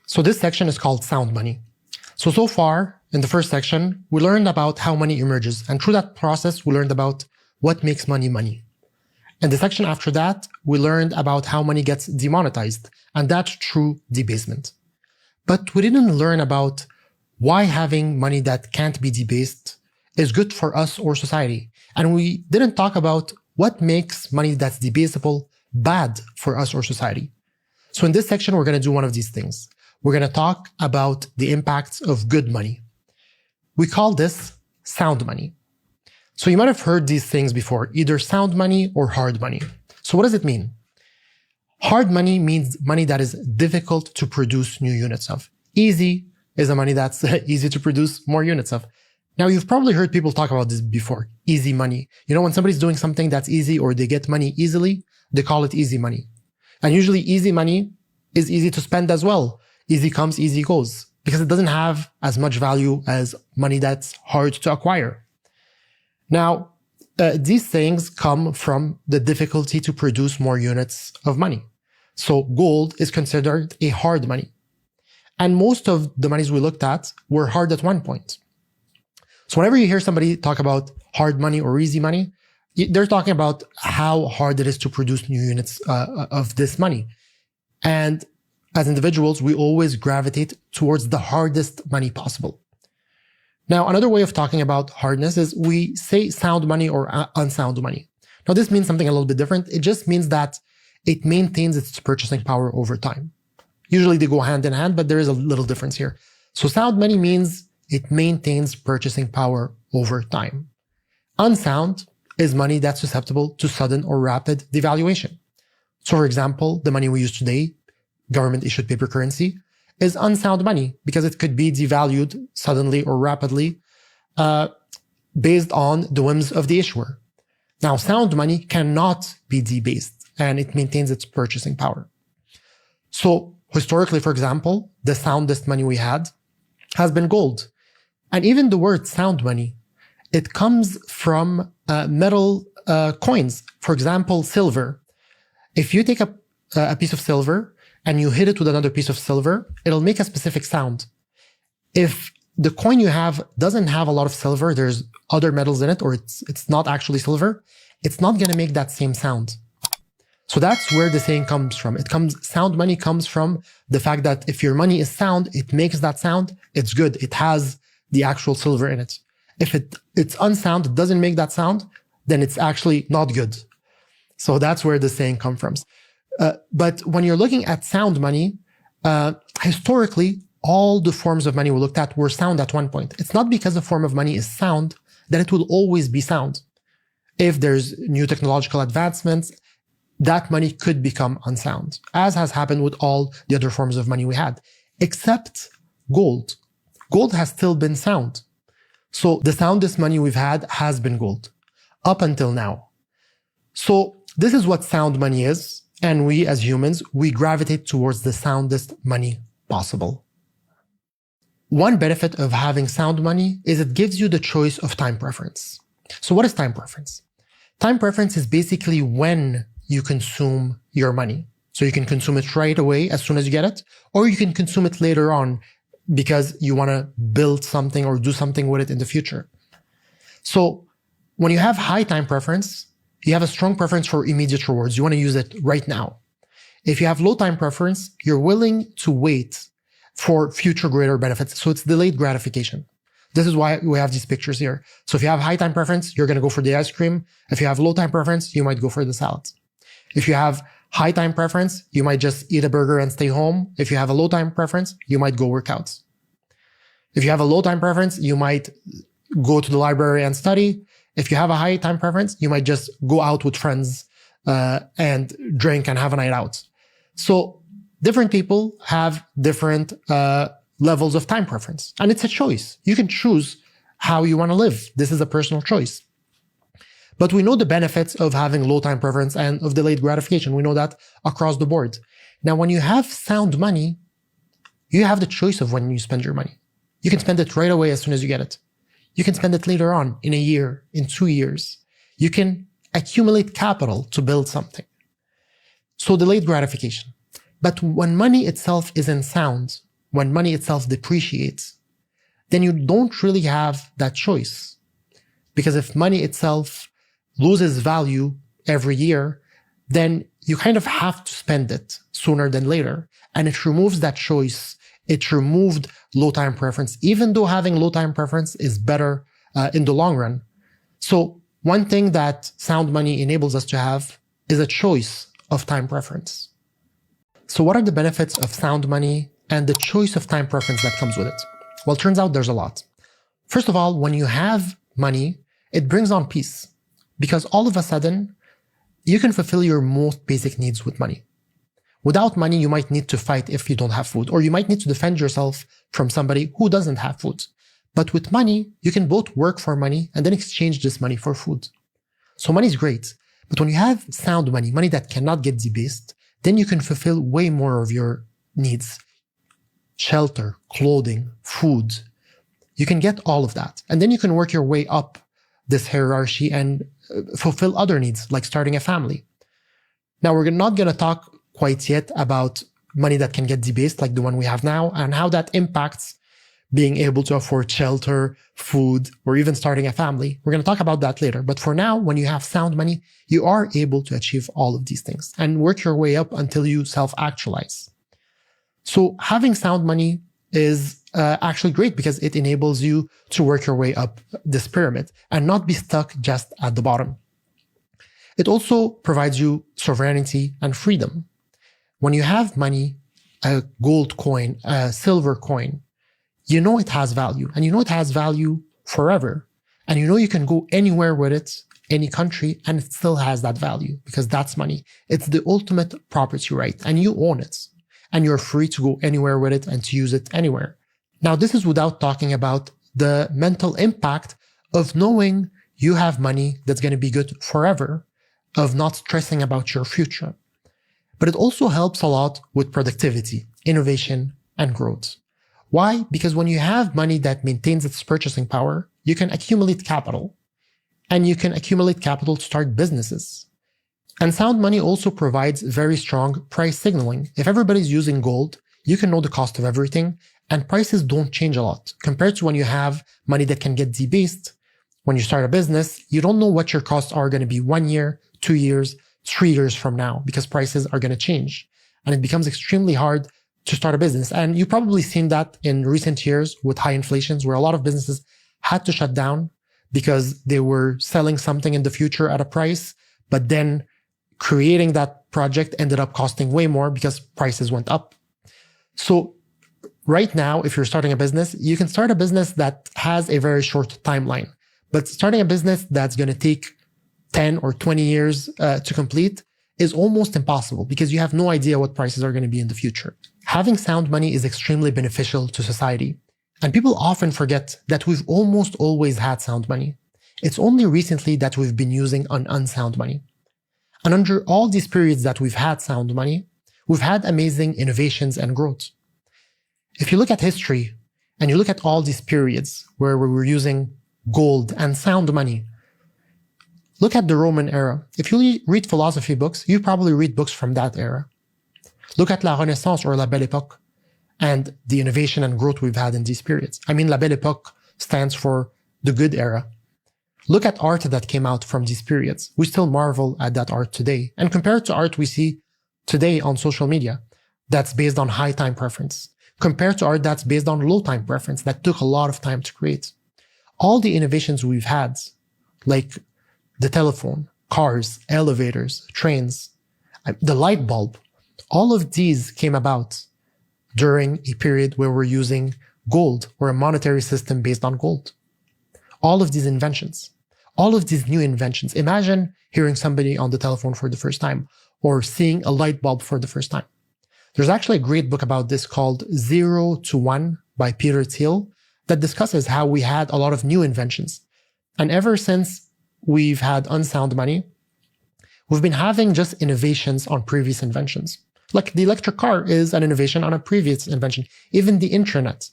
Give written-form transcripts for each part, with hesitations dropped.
So this section is called sound money. So far, in the first section, we learned about how money emerges. And through that process, we learned about what makes money money. In the section after that, we learned about how money gets demonetized, and that's through debasement. But we didn't learn about why having money that can't be debased is good for us or society. And we didn't talk about what makes money that's debasable bad for us or society. So in this section, we're going to do one of these things. We're going to talk about the impacts of good money. We call this sound money. So you might have heard these things before, either sound money or hard money. So what does it mean? Hard money means money that is difficult to produce new units of. Easy is a money that's easy to produce more units of. Now, you've probably heard people talk about this before, easy money. You know, when somebody's doing something that's easy or they get money easily, they call it easy money. And usually easy money is easy to spend as well. Easy comes, easy goes, because it doesn't have as much value as money that's hard to acquire. Now, these things come from the difficulty to produce more units of money. So gold is considered a hard money. And most of the monies we looked at were hard at one point. So whenever you hear somebody talk about hard money or easy money, they're talking about how hard it is to produce new units of this money. And as individuals, we always gravitate towards the hardest money possible. Now, another way of talking about hardness is we say sound money or unsound money. Now, this means something a little bit different. It just means that it maintains its purchasing power over time. Usually they go hand in hand, but there is a little difference here. So sound money means it maintains purchasing power over time. Unsound is money that's susceptible to sudden or rapid devaluation. So for example, the money we use today, government issued paper currency, is unsound money because it could be devalued suddenly or rapidly based on the whims of the issuer. Now, sound money cannot be debased and it maintains its purchasing power. So historically, for example, the soundest money we had has been gold. And even the word sound money, it comes from metal coins. For example, silver. If you take a piece of silver and you hit it with another piece of silver, it'll make a specific sound. If the coin you have doesn't have a lot of silver, there's other metals in it, or it's not actually silver, it's not going to make that same sound. So that's where the saying comes from. Sound money comes from the fact that if your money is sound, it makes that sound, it's good. It has the actual silver in it. If it's unsound, it doesn't make that sound, then it's actually not good. So that's where the saying comes from. But when you're looking at sound money, historically, all the forms of money we looked at were sound at one point. It's not because a form of money is sound that it will always be sound. If there's new technological advancements, that money could become unsound, as has happened with all the other forms of money we had, except gold. Gold has still been sound. So the soundest money we've had has been gold up until now. So this is what sound money is. And we as humans, we gravitate towards the soundest money possible. One benefit of having sound money is it gives you the choice of time preference. So what is time preference? Time preference is basically when you consume your money. So you can consume it right away as soon as you get it, or you can consume it later on because you want to build something or do something with it in the future. So when you have high time preference, you have a strong preference for immediate rewards. You want to use it right now. If you have low time preference, you're willing to wait for future greater benefits. So it's delayed gratification. This is why we have these pictures here. So if you have high time preference, you're going to go for the ice cream. If you have low time preference, you might go for the salad. If you have high time preference, you might just eat a burger and stay home. If you have a low time preference, you might go work out. If you have a low time preference, you might go to the library and study. If you have a high time preference, you might just go out with friends and drink and have a night out. So different people have different levels of time preference. And it's a choice. You can choose how you want to live. This is a personal choice. But we know the benefits of having low time preference and of delayed gratification. We know that across the board. Now, when you have sound money, you have the choice of when you spend your money. You can spend it right away as soon as you get it. You can spend it later on, in a year, in 2 years. You can accumulate capital to build something. So delayed gratification. But when money itself isn't sound, when money itself depreciates, then you don't really have that choice. Because if money itself loses value every year, then you kind of have to spend it sooner than later. And it removes that choice. It removed low time preference, even though having low time preference is better in the long run. So one thing that sound money enables us to have is a choice of time preference. So what are the benefits of sound money and the choice of time preference that comes with it? Well, it turns out there's a lot. First of all, when you have money, it brings on peace, because all of a sudden, you can fulfill your most basic needs with money. Without money, you might need to fight if you don't have food, or you might need to defend yourself from somebody who doesn't have food. But with money, you can both work for money and then exchange this money for food. So money is great. But when you have sound money, money that cannot get debased, then you can fulfill way more of your needs. Shelter, clothing, food. You can get all of that. And then you can work your way up this hierarchy and fulfill other needs, like starting a family. Now, we're not going to talk quite yet about money that can get debased, like the one we have now, and how that impacts being able to afford shelter, food, or even starting a family. We're going to talk about that later. But for now, when you have sound money, you are able to achieve all of these things and work your way up until you self-actualize. So having sound money is actually great because it enables you to work your way up this pyramid and not be stuck just at the bottom. It also provides you sovereignty and freedom. When you have money, a gold coin, a silver coin, you know it has value, and you know it has value forever. And you know you can go anywhere with it, any country, and it still has that value because that's money. It's the ultimate property right, and you own it. And you're free to go anywhere with it and to use it anywhere. Now, this is without talking about the mental impact of knowing you have money that's going to be good forever, of not stressing about your future. But it also helps a lot with productivity, innovation, and growth. Why? Because when you have money that maintains its purchasing power, you can accumulate capital. And you can accumulate capital to start businesses. And sound money also provides very strong price signaling. If everybody's using gold, you can know the cost of everything, and prices don't change a lot. Compared to when you have money that can get debased, when you start a business, you don't know what your costs are going to be 1 year, 2 years, 3 years from now, because prices are going to change. And it becomes extremely hard to start a business. And you've probably seen that in recent years with high inflations, where a lot of businesses had to shut down because they were selling something in the future at a price, but then creating that project ended up costing way more because prices went up. So right now, if you're starting a business, you can start a business that has a very short timeline, but starting a business that's going to take 10 or 20 years to complete is almost impossible because you have no idea what prices are going to be in the future. Having sound money is extremely beneficial to society. And people often forget that we've almost always had sound money. It's only recently that we've been using an unsound money. And under all these periods that we've had sound money, we've had amazing innovations and growth. If you look at history and you look at all these periods where we were using gold and sound money, look at the Roman era. If you read philosophy books, you probably read books from that era. Look at La Renaissance or La Belle Époque and the innovation and growth we've had in these periods. I mean, La Belle Époque stands for the good era. Look at art that came out from these periods. We still marvel at that art today. And compared to art we see today on social media, that's based on high time preference, compared to art that's based on low time preference, that took a lot of time to create. All the innovations we've had, like the telephone, cars, elevators, trains, the light bulb, all of these came about during a period where we're using gold or a monetary system based on gold. All of these inventions, all of these new inventions. Imagine hearing somebody on the telephone for the first time or seeing a light bulb for the first time. There's actually a great book about this called 0 to 1 by Peter Thiel that discusses how we had a lot of new inventions. And ever since we've had unsound money, we've been having just innovations on previous inventions. Like the electric car is an innovation on a previous invention, even the internet.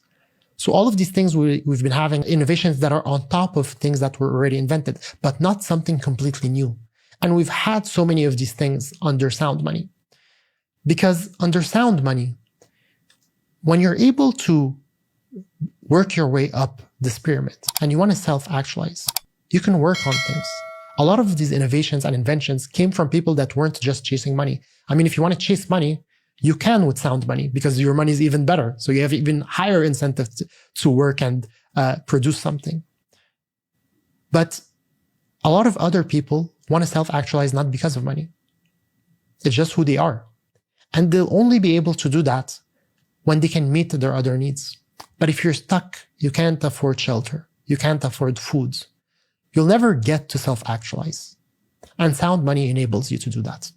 So all of these things, we've been having innovations that are on top of things that were already invented, but not something completely new. And we've had so many of these things under sound money. Because under sound money, when you're able to work your way up this pyramid and you want to self-actualize, you can work on things. A lot of these innovations and inventions came from people that weren't just chasing money. I mean, if you want to chase money, you can with sound money because your money is even better. So you have even higher incentive to work and produce something. But a lot of other people want to self-actualize not because of money. It's just who they are. And they'll only be able to do that when they can meet their other needs. But if you're stuck, you can't afford shelter, you can't afford food, you'll never get to self-actualize. And sound money enables you to do that.